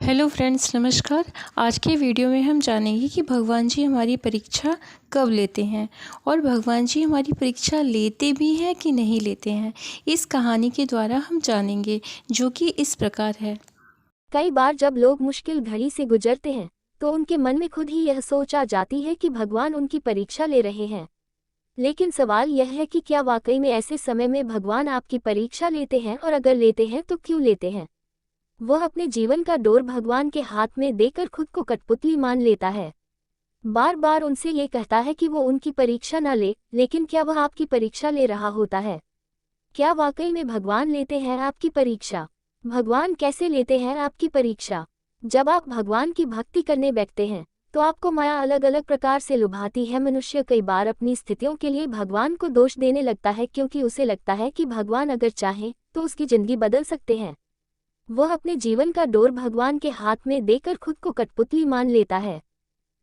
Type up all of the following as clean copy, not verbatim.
Hello friends, नमस्कार। आज के वीडियो में हम जानेंगे कि भगवान जी हमारी परीक्षा कब लेते हैं और भगवान जी हमारी परीक्षा लेते भी हैं कि नहीं लेते हैं। इस कहानी के द्वारा हम जानेंगे, जो कि इस प्रकार है। कई बार जब लोग मुश्किल घड़ी से गुजरते हैं तो उनके मन में खुद ही यह सोच आ जाती है कि भगवान उनकी परीक्षा ले रहे हैं। लेकिन सवाल यह है कि क्या वाकई में ऐसे समय में भगवान आपकी परीक्षा लेते हैं, और अगर लेते हैं तो क्यों लेते हैं। वह अपने जीवन का डोर भगवान के हाथ में देकर खुद को कठपुतली मान लेता है। बार बार उनसे ये कहता है कि वो उनकी परीक्षा न ले, लेकिन क्या वह आपकी परीक्षा ले रहा होता है। क्या वाकई में भगवान लेते हैं आपकी परीक्षा। भगवान कैसे लेते हैं आपकी परीक्षा। जब आप भगवान की भक्ति करने बैठते हैं तो आपको माया अलग अलग प्रकार से लुभाती है। मनुष्य कई बार अपनी स्थितियों के लिए भगवान को दोष देने लगता है, क्योंकि उसे लगता है कि भगवान अगर चाहें तो उसकी जिंदगी बदल सकते हैं। वह अपने जीवन का डोर भगवान के हाथ में देकर खुद को कठपुतली मान लेता है।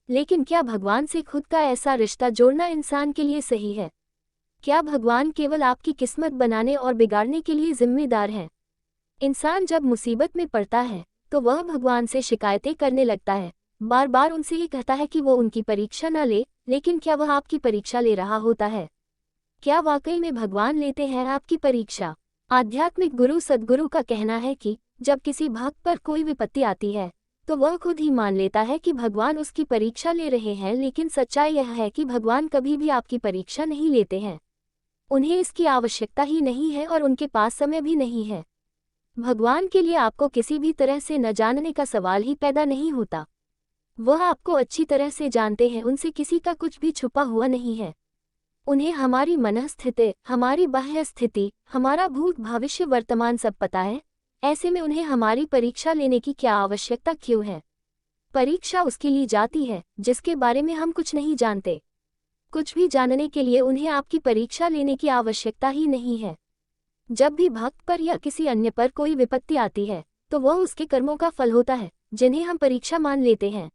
लेकिन क्या भगवान से खुद का ऐसा रिश्ता जोड़ना इंसान के लिए सही है। क्या भगवान केवल आपकी किस्मत बनाने और बिगाड़ने के लिए जिम्मेदार हैं। इंसान जब मुसीबत में पड़ता है तो वह भगवान से शिकायतें करने लगता है। बार बार उनसे ये कहता है कि वो उनकी परीक्षा न ले, लेकिन क्या वह आपकी परीक्षा ले रहा होता है। क्या वाकई में भगवान लेते हैं आपकी परीक्षा। आध्यात्मिक गुरु सद्गुरु का कहना है कि जब किसी भक्त पर कोई विपत्ति आती है तो वह खुद ही मान लेता है कि भगवान उसकी परीक्षा ले रहे हैं। लेकिन सच्चाई यह है कि भगवान कभी भी आपकी परीक्षा नहीं लेते हैं। उन्हें इसकी आवश्यकता ही नहीं है और उनके पास समय भी नहीं है। भगवान के लिए आपको किसी भी तरह से न जानने का सवाल ही पैदा नहीं होता। वह आपको अच्छी तरह से जानते हैं, उनसे किसी का कुछ भी छुपा हुआ नहीं है। उन्हें हमारी मनःस्थिति, हमारी बाह्य स्थिति, हमारा भूत भविष्य वर्तमान सब पता है। ऐसे में उन्हें हमारी परीक्षा लेने की क्या आवश्यकता क्यों है। परीक्षा उसके लिए जाती है जिसके बारे में हम कुछ नहीं जानते। कुछ भी जानने के लिए उन्हें आपकी परीक्षा लेने की आवश्यकता ही नहीं है। जब भी भक्त पर या किसी अन्य पर कोई विपत्ति आती है तो वह उसके कर्मों का फल होता है, जिन्हें हम परीक्षा मान लेते हैं।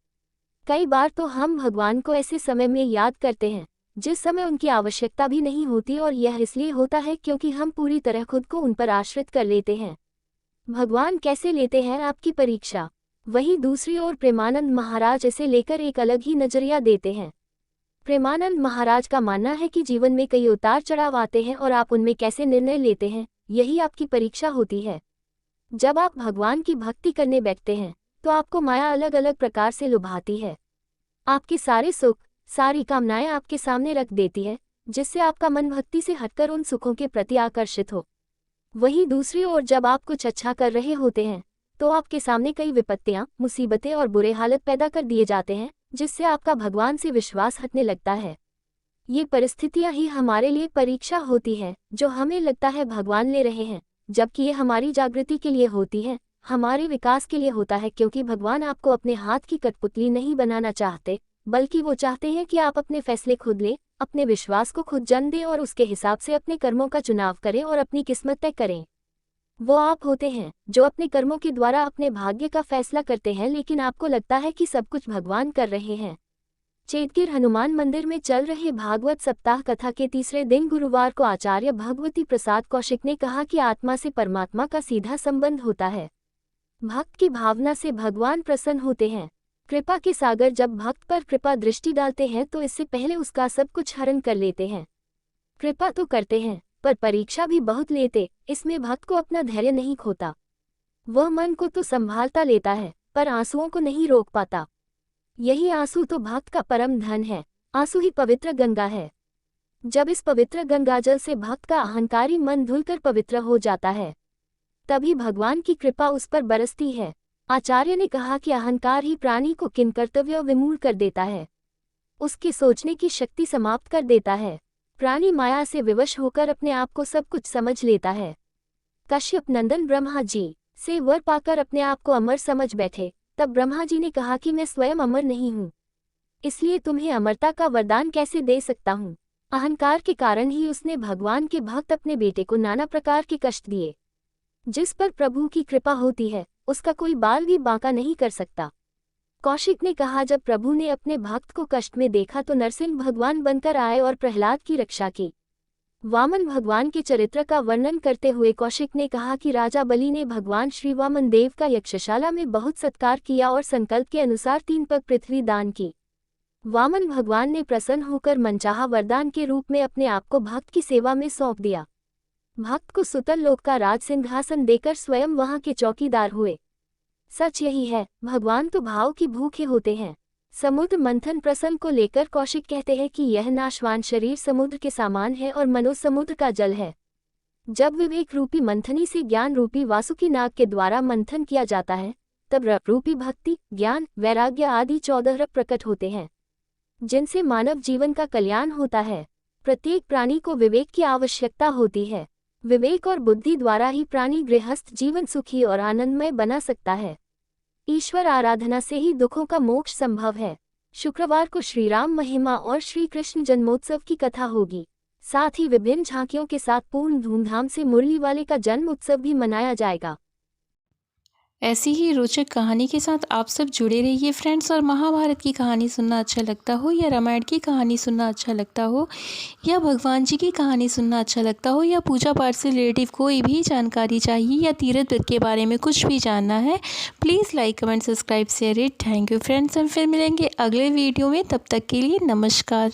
कई बार तो हम भगवान को ऐसे समय में याद करते हैं जिस समय उनकी आवश्यकता भी नहीं होती, और यह इसलिए होता है क्योंकि हम पूरी तरह खुद को उन पर आश्रित कर लेते हैं। भगवान कैसे लेते हैं आपकी परीक्षा। वहीं दूसरी ओर प्रेमानंद महाराज इसे लेकर एक अलग ही नजरिया देते हैं। प्रेमानंद महाराज का मानना है कि जीवन में कई उतार चढ़ाव आते हैं और आप उनमें कैसे निर्णय लेते हैं, यही आपकी परीक्षा होती है। जब आप भगवान की भक्ति करने बैठते हैं तो आपको माया अलग अलग प्रकार से लुभाती है। आपके सारे सुख, सारी कामनाएं आपके सामने रख देती है, जिससे आपका मन भक्ति से हटकर उन सुखों के प्रति आकर्षित हो। वहीं दूसरी ओर जब आप कुछ अच्छा कर रहे होते हैं तो आपके सामने कई विपत्तियां, मुसीबतें और बुरे हालत पैदा कर दिए जाते हैं, जिससे आपका भगवान से विश्वास हटने लगता है। ये परिस्थितियां ही हमारे लिए परीक्षा होती है, जो हमें लगता है भगवान ले रहे हैं, जबकि ये हमारी जागृति के लिए होती है, हमारे विकास के लिए होता है। क्योंकि भगवान आपको अपने हाथ की कठपुतली नहीं बनाना चाहते, बल्कि वो चाहते हैं कि आप अपने फैसले खुद लें, अपने विश्वास को खुद जन्म दें और उसके हिसाब से अपने कर्मों का चुनाव करें और अपनी किस्मत तय करें। वो आप होते हैं जो अपने कर्मों के द्वारा अपने भाग्य का फैसला करते हैं, लेकिन आपको लगता है कि सब कुछ भगवान कर रहे हैं। चेतगिर हनुमान मंदिर में चल रहे भागवत सप्ताह कथा के तीसरे दिन गुरुवार को आचार्य भगवती प्रसाद कौशिक ने कहा कि आत्मा से परमात्मा का सीधा संबंध होता है। भक्त की भावना से भगवान प्रसन्न होते हैं। कृपा के सागर जब भक्त पर कृपा दृष्टि डालते हैं तो इससे पहले उसका सब कुछ हरण कर लेते हैं। कृपा तो करते हैं पर परीक्षा भी बहुत लेते, इसमें भक्त को अपना धैर्य नहीं खोता। वह मन को तो संभालता लेता है पर आंसुओं को नहीं रोक पाता। यही आंसू तो भक्त का परम धन है। आंसू ही पवित्र गंगा है। जब इस पवित्र गंगाजल से भक्त का अहंकारी मन धुलकर पवित्र हो जाता है, तभी भगवान की कृपा उस पर बरसती है। आचार्य ने कहा कि अहंकार ही प्राणी को किंकर्तव्य विमूढ़ कर देता है, उसके सोचने की शक्ति समाप्त कर देता है। प्राणी माया से विवश होकर अपने आप को सब कुछ समझ लेता है। कश्यप नंदन ब्रह्मा जी से वर पाकर अपने आप को अमर समझ बैठे, तब ब्रह्मा जी ने कहा कि मैं स्वयं अमर नहीं हूँ, इसलिए तुम्हें अमरता का वरदान कैसे दे सकता हूँ। अहंकार के कारण ही उसने भगवान के भक्त अपने बेटे को नाना प्रकार के कष्ट दिए। जिस पर प्रभु की कृपा होती है उसका कोई बाल भी बांका नहीं कर सकता। कौशिक ने कहा, जब प्रभु ने अपने भक्त को कष्ट में देखा तो नरसिंह भगवान बनकर आए और प्रहलाद की रक्षा की। वामन भगवान के चरित्र का वर्णन करते हुए कौशिक ने कहा कि राजा बलि ने भगवान श्री वामन देव का यक्षशाला में बहुत सत्कार किया और संकल्प के अनुसार 3 पग पृथ्वी दान की। वामन भगवान ने प्रसन्न होकर मनचाहा वरदान के रूप में अपने आप को भक्त की सेवा में सौंप दिया। भक्त को सुतल लोक का राज सिंहासन देकर स्वयं वहां के चौकीदार हुए। सच यही है, भगवान तो भाव की भूखे होते हैं। समुद्र मंथन प्रसंग को लेकर कौशिक कहते हैं कि यह नाशवान शरीर समुद्र के समान है और मनो समुद्र का जल है। जब विवेक रूपी मंथनी से ज्ञान रूपी वासुकी नाग के द्वारा मंथन किया जाता है, तब रप रूपी भक्ति, ज्ञान, वैराग्य आदि 14 रप प्रकट होते हैं, जिनसे मानव जीवन का कल्याण होता है। प्रत्येक प्राणी को विवेक की आवश्यकता होती है। विवेक और बुद्धि द्वारा ही प्राणी गृहस्थ जीवन सुखी और आनंदमय बना सकता है। ईश्वर आराधना से ही दुखों का मोक्ष संभव है। शुक्रवार को श्री राम महिमा और श्री कृष्ण जन्मोत्सव की कथा होगी। साथ ही विभिन्न झांकियों के साथ पूर्ण धूमधाम से मुरली वाले का जन्म उत्सव भी मनाया जाएगा। ऐसी ही रोचक कहानी के साथ आप सब जुड़े रहिए फ्रेंड्स। और महाभारत की कहानी सुनना अच्छा लगता हो, या रामायण की कहानी सुनना अच्छा लगता हो, या भगवान जी की कहानी सुनना अच्छा लगता हो, या पूजा पाठ से रिलेटिव कोई भी जानकारी चाहिए, या तीर्थ व्रत के बारे में कुछ भी जानना है, please like comment subscribe share it. Thank you friends. हम फिर मिलेंगे अगले वीडियो में, तब तक के लिए नमस्कार।